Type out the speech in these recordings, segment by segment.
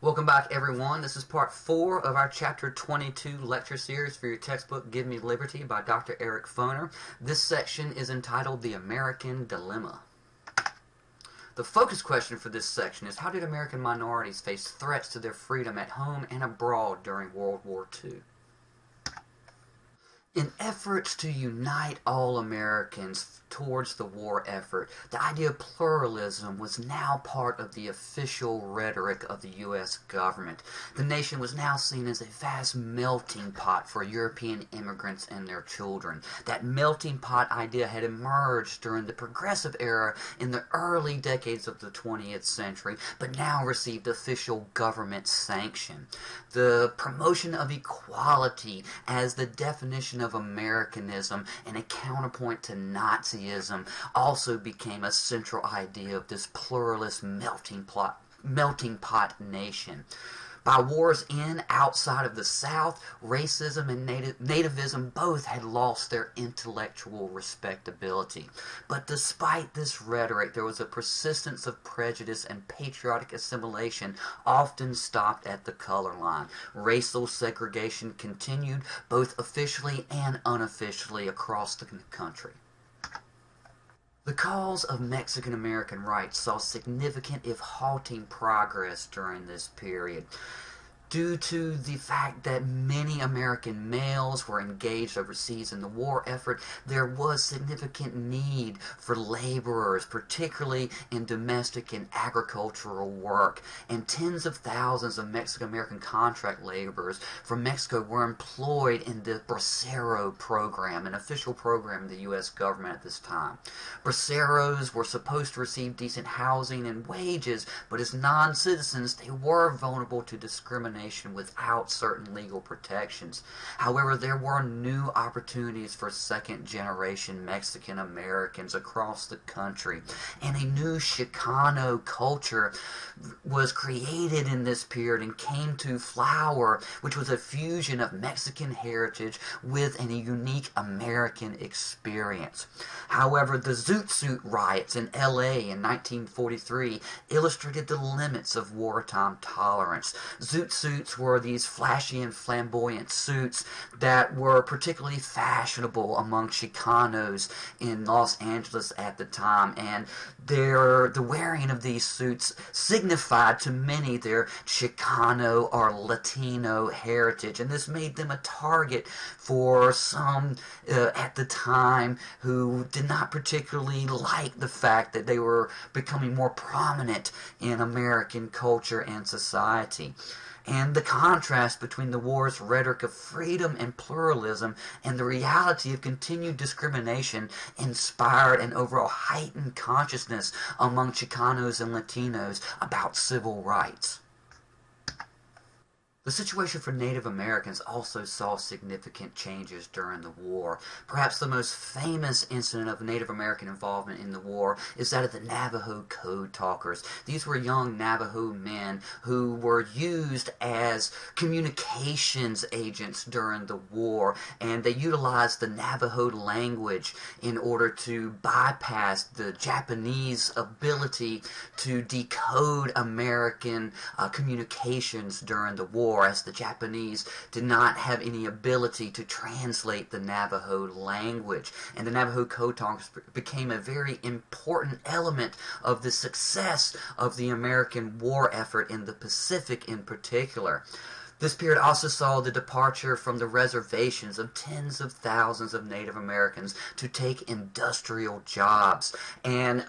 Welcome back, everyone. This is part 4 of our Chapter 22 lecture series for your textbook, Give Me Liberty by Dr. Eric Foner. This section is entitled The American Dilemma. The focus question for this section is, how did American minorities face threats to their freedom at home and abroad during World War II? In efforts to unite all Americans towards the war effort, the idea of pluralism was now part of the official rhetoric of the U.S. government. The nation was now seen as a vast melting pot for European immigrants and their children. That melting pot idea had emerged during the progressive era in the early decades of the 20th century, but now received official government sanction. The promotion of equality as the definition of Americanism and a counterpoint to Nazism also became a central idea of this pluralist melting pot nation. By war's end, outside of the South, racism and nativism both had lost their intellectual respectability. But despite this rhetoric, there was a persistence of prejudice, and patriotic assimilation often stopped at the color line. Racial segregation continued, both officially and unofficially, across the country. The cause of Mexican-American rights saw significant, if halting, progress during this period. Due to the fact that many American males were engaged overseas in the war effort, there was significant need for laborers, particularly in domestic and agricultural work. And tens of thousands of Mexican-American contract laborers from Mexico were employed in the Bracero program, an official program of the U.S. government at this time. Braceros were supposed to receive decent housing and wages, but as non-citizens, they were vulnerable to discrimination without certain legal protections. However, there were new opportunities for second-generation Mexican Americans across the country, and a new Chicano culture was created in this period and came to flower, which was a fusion of Mexican heritage with a unique American experience. However, the Zoot Suit riots in L.A. in 1943 illustrated the limits of wartime tolerance. Zoot Suits were these flashy and flamboyant suits that were particularly fashionable among Chicanos in Los Angeles at the time, and the wearing of these suits signified to many their Chicano or Latino heritage, and this made them a target for some at the time who did not particularly like the fact that they were becoming more prominent in American culture and society. And the contrast between the war's rhetoric of freedom and pluralism and the reality of continued discrimination inspired an overall heightened consciousness among Chicanos and Latinos about civil rights. The situation for Native Americans also saw significant changes during the war. Perhaps the most famous incident of Native American involvement in the war is that of the Navajo Code Talkers. These were young Navajo men who were used as communications agents during the war, and they utilized the Navajo language in order to bypass the Japanese ability to decode American communications during the war, as the Japanese did not have any ability to translate the Navajo language. And the Navajo Code Talkers became a very important element of the success of the American war effort in the Pacific in particular. This period also saw the departure from the reservations of tens of thousands of Native Americans to take industrial jobs. And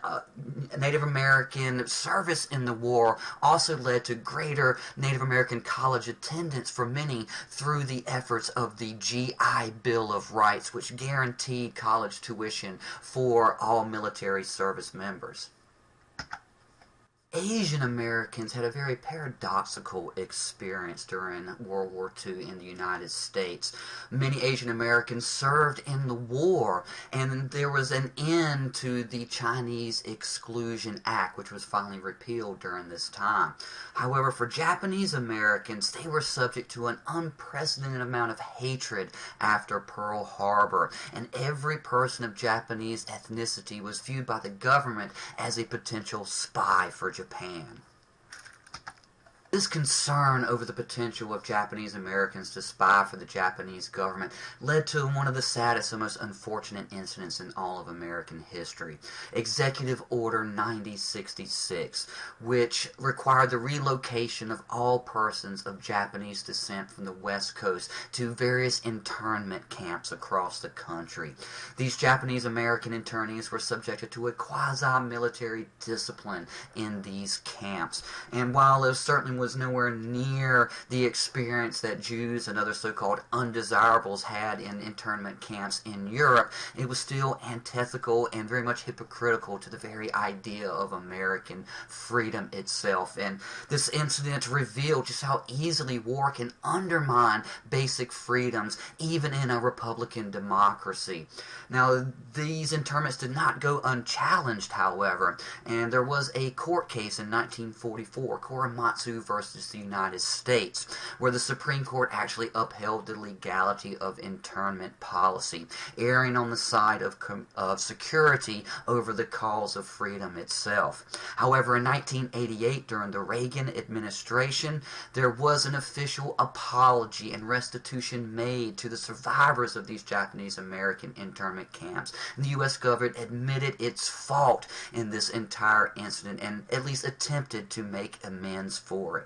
Native American service in the war also led to greater Native American college attendance for many through the efforts of the GI Bill of Rights, which guaranteed college tuition for all military service members. Asian Americans had a very paradoxical experience during World War II in the United States. Many Asian Americans served in the war, and there was an end to the Chinese Exclusion Act, which was finally repealed during this time. However, for Japanese Americans, they were subject to an unprecedented amount of hatred after Pearl Harbor, and every person of Japanese ethnicity was viewed by the government as a potential spy for Japan. This concern over the potential of Japanese Americans to spy for the Japanese government led to one of the saddest and most unfortunate incidents in all of American history. Executive Order 9066, which required the relocation of all persons of Japanese descent from the West Coast to various internment camps across the country. These Japanese American internees were subjected to a quasi-military discipline in these camps. And while it certainly was nowhere near the experience that Jews and other so-called undesirables had in internment camps in Europe, it was still antithetical and very much hypocritical to the very idea of American freedom itself. And this incident revealed just how easily war can undermine basic freedoms, even in a Republican democracy. Now, these internments did not go unchallenged, however, and there was a court case in 1944, Korematsu versus the United States, where the Supreme Court actually upheld the legality of internment policy, erring on the side of security over the cause of freedom itself. However, in 1988, during the Reagan administration, there was an official apology and restitution made to the survivors of these Japanese American internment camps. And the U.S. government admitted its fault in this entire incident and at least attempted to make amends for it.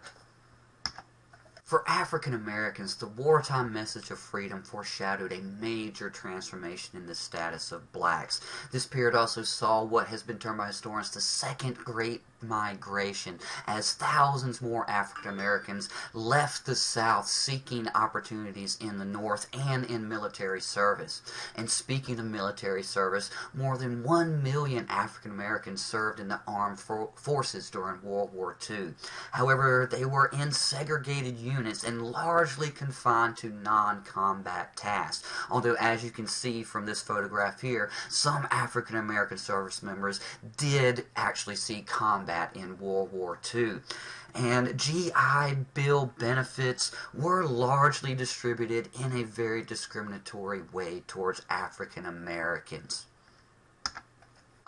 For African Americans, the wartime message of freedom foreshadowed a major transformation in the status of blacks. This period also saw what has been termed by historians the Second Great Migration, as thousands more African Americans left the South seeking opportunities in the North and in military service. And speaking of military service, more than 1 million African Americans served in the armed forces during World War II. However, they were in segregated units and largely confined to non-combat tasks. Although, as you can see from this photograph here, some African American service members did actually see combat in World War II. And GI Bill benefits were largely distributed in a very discriminatory way towards African Americans.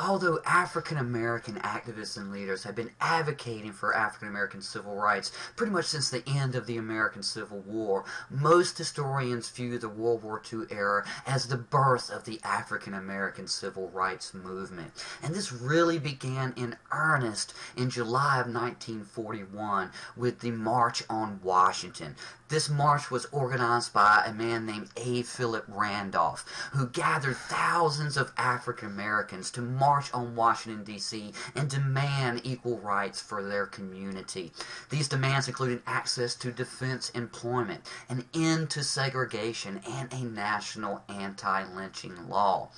Although African American activists and leaders have been advocating for African American civil rights pretty much since the end of the American Civil War, most historians view the World War II era as the birth of the African American civil rights movement. And this really began in earnest in July of 1941 with the March on Washington. This march was organized by a man named A. Philip Randolph, who gathered thousands of African Americans to march on Washington, D.C. and demand equal rights for their community. These demands included access to defense employment, an end to segregation, and a national anti-lynching law.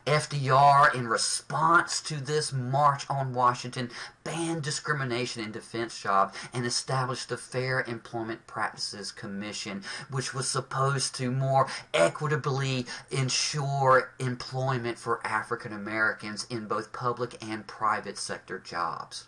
FDR, in response to this March on Washington, banned discrimination in defense jobs and established the Fair Employment Practices Commission, which was supposed to more equitably ensure employment for African Americans in both public and private sector jobs.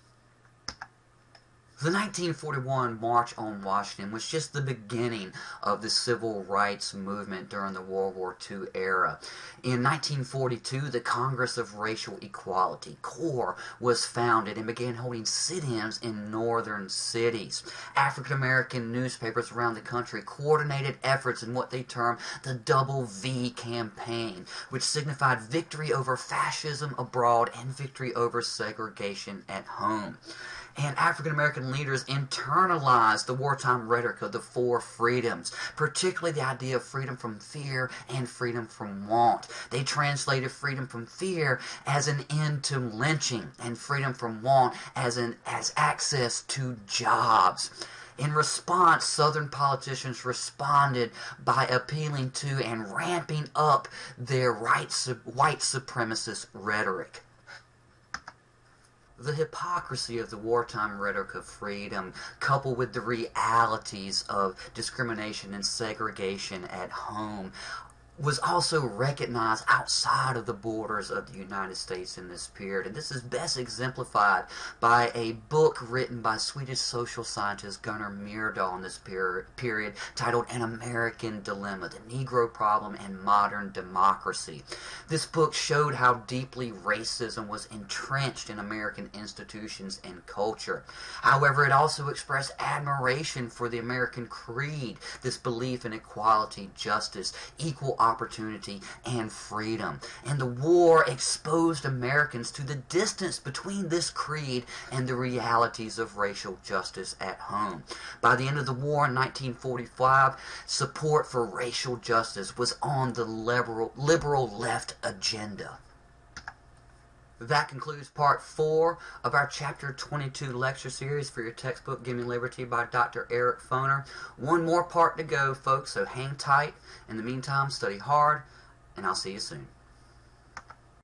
The 1941 March on Washington was just the beginning of the civil rights movement during the World War II era. In 1942, the Congress of Racial Equality, CORE, was founded and began holding sit-ins in northern cities. African American newspapers around the country coordinated efforts in what they termed the Double V campaign, which signified victory over fascism abroad and victory over segregation at home. And African American leaders internalized the wartime rhetoric of the four freedoms, particularly the idea of freedom from fear and freedom from want. They translated freedom from fear as an end to lynching and freedom from want as access to jobs. In response, Southern politicians responded by appealing to and ramping up their white supremacist rhetoric. The hypocrisy of the wartime rhetoric of freedom, coupled with the realities of discrimination and segregation at home, was also recognized outside of the borders of the United States in this period. And this is best exemplified by a book written by Swedish social scientist Gunnar Myrdal in this period titled An American Dilemma, The Negro Problem and Modern Democracy. This book showed how deeply racism was entrenched in American institutions and culture. However, it also expressed admiration for the American creed, this belief in equality, justice, equal opportunity, and freedom. And the war exposed Americans to the distance between this creed and the realities of racial justice at home. By the end of the war in 1945, support for racial justice was on the liberal left agenda. That concludes part 4 of our Chapter 22 lecture series for your textbook, Gimme Liberty by Dr. Eric Foner. One more part to go, folks, so hang tight. In the meantime, study hard, and I'll see you soon.